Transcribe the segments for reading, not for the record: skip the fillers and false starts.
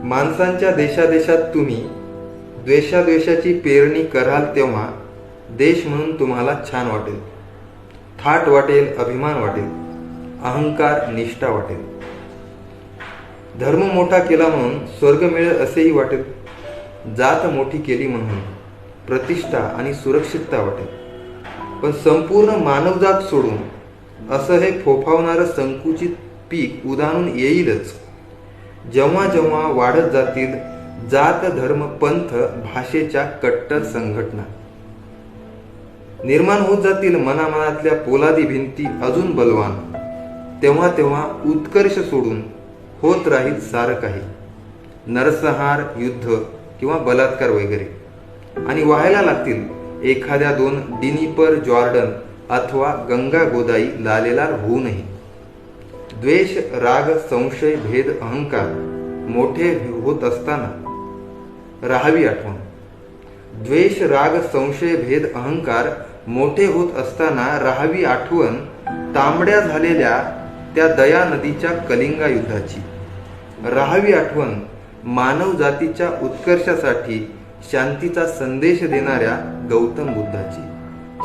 माणसांच्या देशादेशात तुम्ही द्वेषाद्वेषाची पेरणी कराल तेव्हा देश म्हणून तुम्हाला छान वाटेल, थाट वाटेल, अभिमान वाटेल, अहंकार, निष्ठा वाटेल. धर्म मोठा केला म्हणून स्वर्ग मिळेल असेही वाटेल, जात मोठी केली म्हणून प्रतिष्ठा आणि सुरक्षितता वाटेल. पण संपूर्ण मानवजात सोडून असं हे फोफावणारं संकुचित पीक उदाहरण येईलच जेव्हा जेव्हा वाढत जातील जात, धर्म, पंथ, भाषेच्या कट्टर संघटना. निर्माण होत जातील मनामनातल्या पोलादी भिंती अजून बलवान. तेव्हा तेव्हा उत्कर्ष सोडून होत राहील सारं काही, नरसंहार, युद्ध किंवा बलात्कार वगैरे. आणि व्हायला लागतील एखाद्या दोन डिनीपर, जॉर्डन अथवा गंगा गोदाई लालेलार होऊनही. द्वेष, राग, संशय, भेद, अहंकार मोठे होत असताना राहावी आठवण. द्वेष, राग, संशय, भेद, अहंकार मोठे होत असताना राहावी आठवण तांबड्या झालेल्या त्या दया नदीच्या कलिंगा युद्धाची. राहावी आठवण मानव जातीच्या उत्कर्षासाठी शांतीचा संदेश देणाऱ्या गौतम बुद्धाची.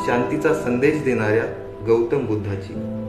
शांतीचा संदेश देणाऱ्या गौतम बुद्धाची.